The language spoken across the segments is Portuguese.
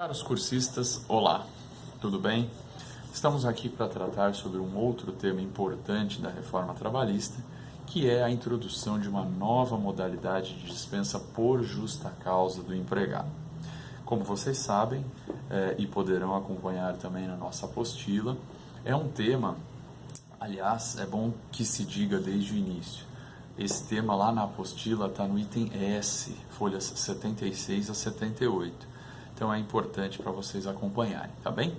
Caros cursistas, olá, tudo bem? Estamos aqui para tratar sobre um outro tema importante da reforma trabalhista, que é a introdução de uma nova modalidade de dispensa por justa causa do empregado. Como vocês sabem, e poderão acompanhar também na nossa apostila, é um tema, aliás, é bom que se diga desde o início. Esse tema lá na apostila está no item S, folhas 76 a 78. Então é importante para vocês acompanharem, tá bem?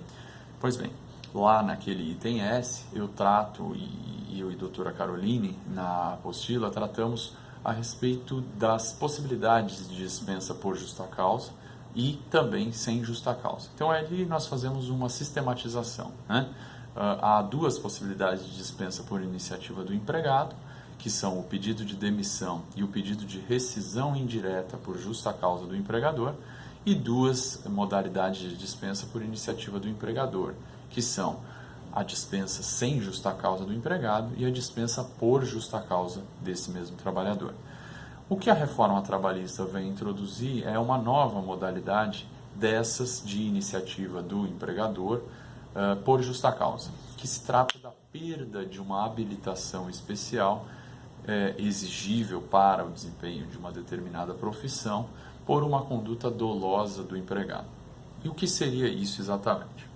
Pois bem, lá naquele item S, eu trato, e eu e a doutora Caroline, na apostila, tratamos a respeito das possibilidades de dispensa por justa causa e também sem justa causa. Então ali nós fazemos uma sistematização, né? Há duas possibilidades de dispensa por iniciativa do empregado, que são o pedido de demissão e o pedido de rescisão indireta por justa causa do empregador, e duas modalidades de dispensa por iniciativa do empregador, que são a dispensa sem justa causa do empregado e a dispensa por justa causa desse mesmo trabalhador. O que a reforma trabalhista vem introduzir é uma nova modalidade dessas de iniciativa do empregador por justa causa, que se trata da perda de uma habilitação especial exigível para o desempenho de uma determinada profissão por uma conduta dolosa do empregado. E o que seria isso exatamente?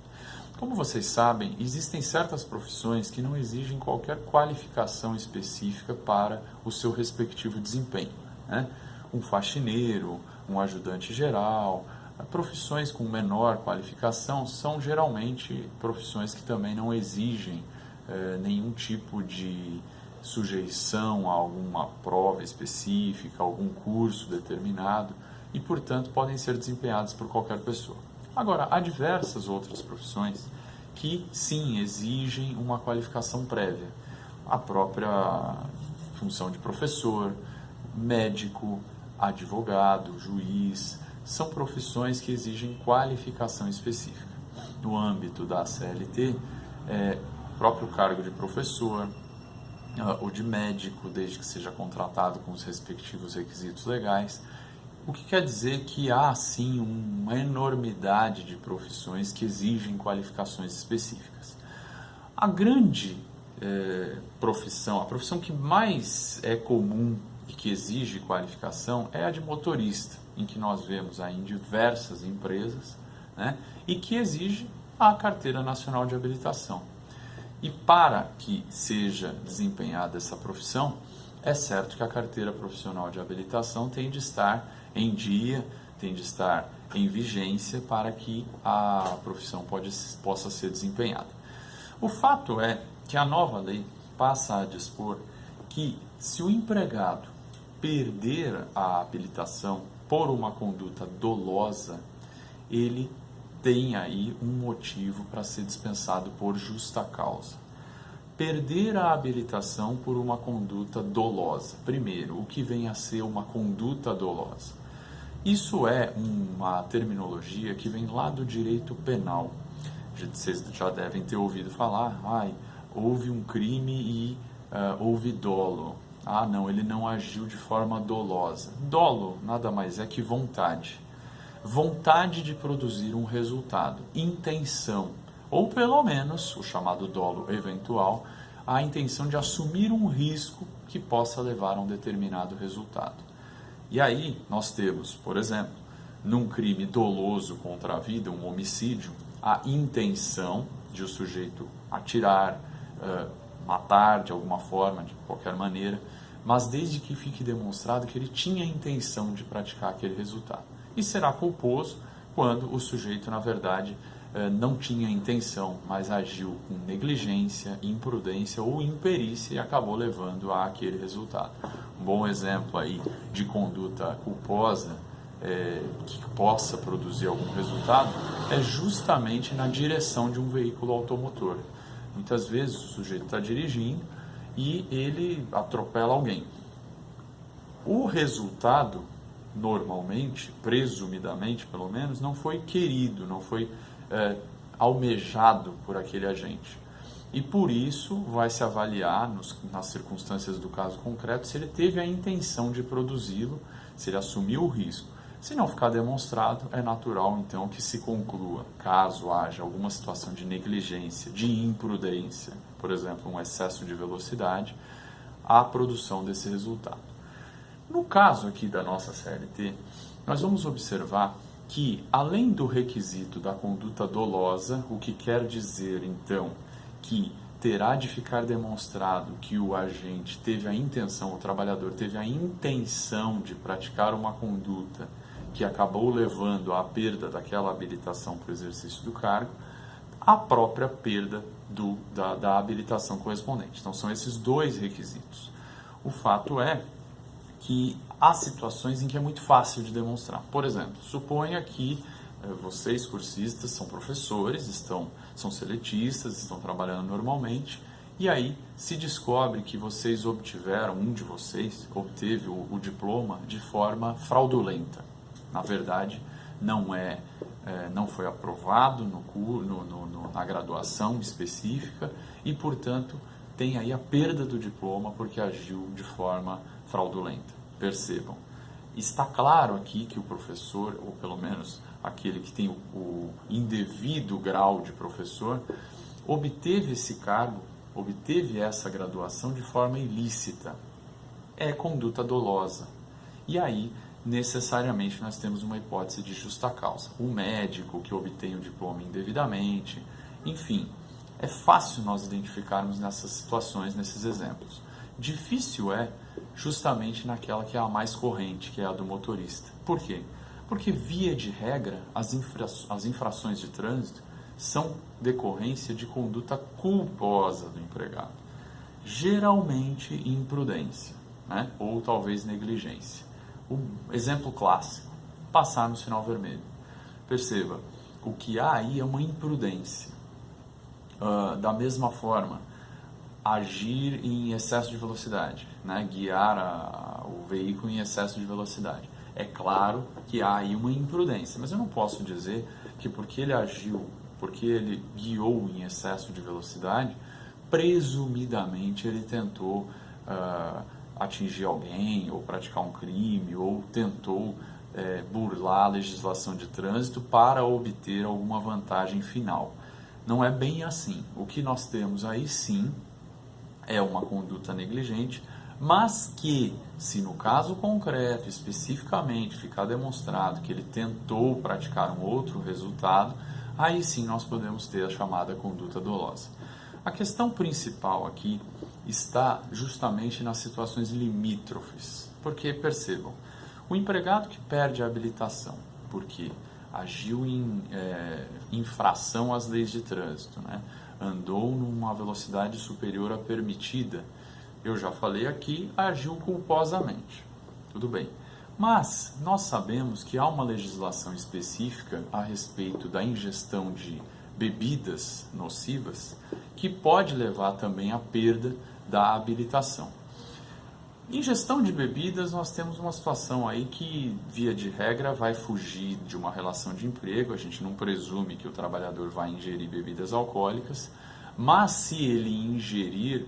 Como vocês sabem, existem certas profissões que não exigem qualquer qualificação específica para o seu respectivo desempenho, né? Um faxineiro, um ajudante geral, profissões com menor qualificação são geralmente profissões que também não exigem nenhum tipo de sujeição a alguma prova específica, algum curso determinado, e, portanto, podem ser desempenhados por qualquer pessoa. Agora, há diversas outras profissões que, sim, exigem uma qualificação prévia. A própria função de professor, médico, advogado, juiz, são profissões que exigem qualificação específica. No âmbito da CLT, o próprio cargo de professor, o de médico, desde que seja contratado com os respectivos requisitos legais. O que quer dizer que há, sim, uma enormidade de profissões que exigem qualificações específicas. A grande profissão, a profissão que mais é comum e que exige qualificação é a de motorista, em que nós vemos aí em diversas empresas, né, e que exige a Carteira Nacional de Habilitação. E para que seja desempenhada essa profissão, é certo que a carteira profissional de habilitação tem de estar em dia, tem de estar em vigência para que a profissão possa ser desempenhada. O fato é que a nova lei passa a dispor que, se o empregado perder a habilitação por uma conduta dolosa, ele tem aí um motivo para ser dispensado por justa causa. Perder a habilitação por uma conduta dolosa. Primeiro, o que vem a ser uma conduta dolosa? Isso é uma terminologia que vem lá do direito penal. Vocês já devem ter ouvido falar, houve um crime e houve dolo. Não, ele não agiu de forma dolosa. Dolo nada mais é que vontade. Vontade de produzir um resultado, intenção, ou pelo menos, o chamado dolo eventual, a intenção de assumir um risco que possa levar a um determinado resultado. E aí nós temos, por exemplo, num crime doloso contra a vida, um homicídio, a intenção de o sujeito atirar, matar de alguma forma, de qualquer maneira, mas desde que fique demonstrado que ele tinha a intenção de praticar aquele resultado. E será culposo quando o sujeito, na verdade, não tinha intenção, mas agiu com negligência, imprudência ou imperícia e acabou levando a aquele resultado. Um bom exemplo aí de conduta culposa que possa produzir algum resultado é justamente na direção de um veículo automotor. Muitas vezes o sujeito está dirigindo e ele atropela alguém. O resultado, normalmente, presumidamente pelo menos, não foi querido, não foi almejado por aquele agente. E por isso vai se avaliar, nas circunstâncias do caso concreto, se ele teve a intenção de produzi-lo, se ele assumiu o risco. Se não ficar demonstrado, é natural então que se conclua, caso haja alguma situação de negligência, de imprudência, por exemplo, um excesso de velocidade, a produção desse resultado. No caso aqui da nossa CLT, nós vamos observar que, além do requisito da conduta dolosa, o que quer dizer então que terá de ficar demonstrado que o agente teve a intenção, o trabalhador teve a intenção de praticar uma conduta que acabou levando à perda daquela habilitação para o exercício do cargo, a própria perda da habilitação correspondente. Então, são esses dois requisitos. O fato é que há situações em que é muito fácil de demonstrar. Por exemplo, suponha que vocês, cursistas, são professores, são seletistas, estão trabalhando normalmente, e aí se descobre que vocês obtiveram, um de vocês obteve o diploma de forma fraudulenta. Na verdade, não foi aprovado na graduação específica e, portanto, tem aí a perda do diploma porque agiu de forma fraudulenta. Percebam, está claro aqui que o professor, ou pelo menos aquele que tem o indevido grau de professor, obteve esse cargo, obteve essa graduação de forma ilícita. É conduta dolosa. E aí, necessariamente, nós temos uma hipótese de justa causa. O médico que obtém o diploma indevidamente, enfim, é fácil nós identificarmos nessas situações, nesses exemplos. Difícil é justamente naquela que é a mais corrente, que é a do motorista. Por quê? Porque, via de regra, as infrações de trânsito são decorrência de conduta culposa do empregado. Geralmente imprudência, né? Ou talvez negligência. O exemplo clássico, passar no sinal vermelho. Perceba, o que há aí é uma imprudência. Da mesma forma, agir em excesso de velocidade, né? Guiar o veículo em excesso de velocidade. É claro que há aí uma imprudência, mas eu não posso dizer que porque ele agiu, porque ele guiou em excesso de velocidade, presumidamente ele tentou atingir alguém, ou praticar um crime, ou tentou burlar a legislação de trânsito para obter alguma vantagem final. Não é bem assim. O que nós temos aí sim é uma conduta negligente, mas que, se no caso concreto, especificamente, ficar demonstrado que ele tentou praticar um outro resultado, aí sim nós podemos ter a chamada conduta dolosa. A questão principal aqui está justamente nas situações limítrofes, porque, percebam, o empregado que perde a habilitação, porque agiu em infração às leis de trânsito, né? Andou numa velocidade superior à permitida, eu já falei aqui, agiu culposamente. Tudo bem. Mas nós sabemos que há uma legislação específica a respeito da ingestão de bebidas nocivas que pode levar também à perda da habilitação. Ingestão de bebidas, nós temos uma situação aí que, via de regra, vai fugir de uma relação de emprego. A gente não presume que o trabalhador vai ingerir bebidas alcoólicas, mas se ele ingerir,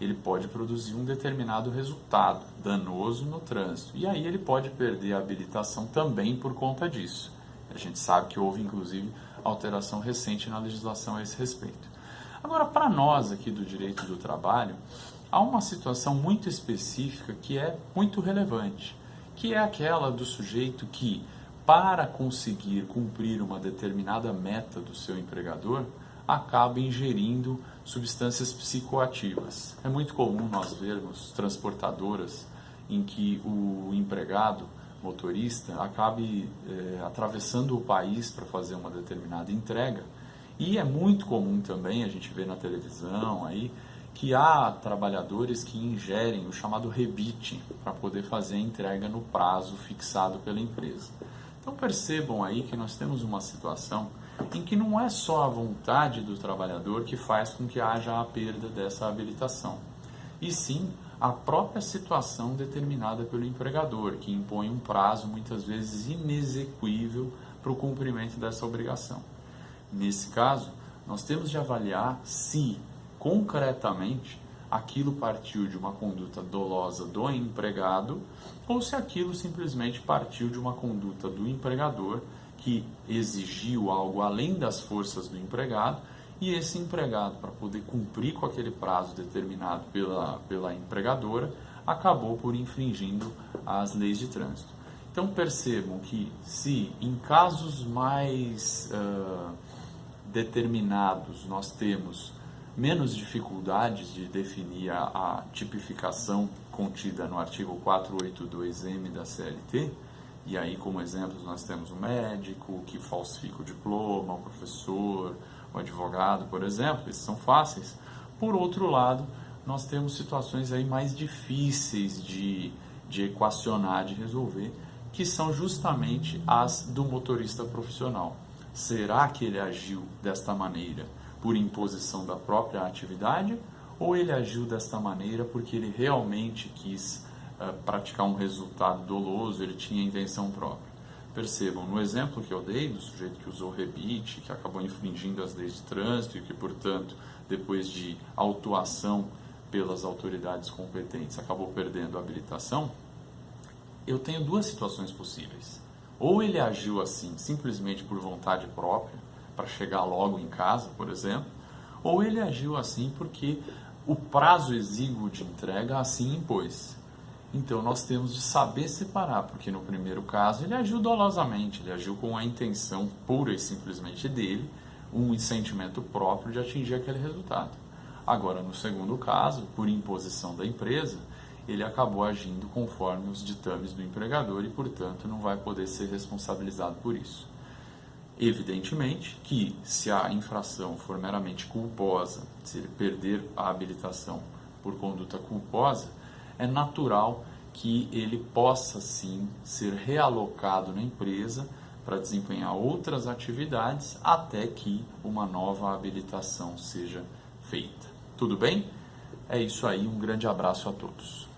ele pode produzir um determinado resultado danoso no trânsito. E aí ele pode perder a habilitação também por conta disso. A gente sabe que houve, inclusive, alteração recente na legislação a esse respeito. Agora, para nós aqui do direito do trabalho, há uma situação muito específica que é muito relevante, que é aquela do sujeito que, para conseguir cumprir uma determinada meta do seu empregador, acaba ingerindo substâncias psicoativas. É muito comum nós vermos transportadoras em que o empregado, motorista, acabe atravessando o país para fazer uma determinada entrega. E é muito comum também, a gente vê na televisão aí, que há trabalhadores que ingerem o chamado rebite para poder fazer a entrega no prazo fixado pela empresa. Então percebam aí que nós temos uma situação em que não é só a vontade do trabalhador que faz com que haja a perda dessa habilitação, e sim a própria situação determinada pelo empregador, que impõe um prazo muitas vezes inexequível para o cumprimento dessa obrigação. Nesse caso, nós temos de avaliar se, concretamente, aquilo partiu de uma conduta dolosa do empregado ou se aquilo simplesmente partiu de uma conduta do empregador que exigiu algo além das forças do empregado e esse empregado, para poder cumprir com aquele prazo determinado pela empregadora, acabou por infringindo as leis de trânsito. Então percebam que se em casos mais determinados nós temos menos dificuldades de definir a tipificação contida no artigo 482-M da CLT, e aí como exemplos nós temos o médico que falsifica o diploma, o professor, o advogado, por exemplo, esses são fáceis. Por outro lado, nós temos situações aí mais difíceis de equacionar, de resolver, que são justamente as do motorista profissional. Será que ele agiu desta maneira por imposição da própria atividade ou ele agiu desta maneira porque ele realmente quis praticar um resultado doloso, ele tinha intenção própria? Percebam, no exemplo que eu dei do sujeito que usou rebite, que acabou infringindo as leis de trânsito e que, portanto, depois de autuação pelas autoridades competentes, acabou perdendo a habilitação, eu tenho duas situações possíveis. Ou ele agiu assim simplesmente por vontade própria, para chegar logo em casa, por exemplo, ou ele agiu assim porque o prazo exíguo de entrega assim impôs. Então nós temos de saber separar, porque no primeiro caso ele agiu dolosamente, ele agiu com a intenção pura e simplesmente dele, um sentimento próprio de atingir aquele resultado. Agora, no segundo caso, por imposição da empresa, ele acabou agindo conforme os ditames do empregador e, portanto, não vai poder ser responsabilizado por isso. Evidentemente que, se a infração for meramente culposa, se ele perder a habilitação por conduta culposa, é natural que ele possa sim ser realocado na empresa para desempenhar outras atividades até que uma nova habilitação seja feita. Tudo bem? É isso aí, um grande abraço a todos.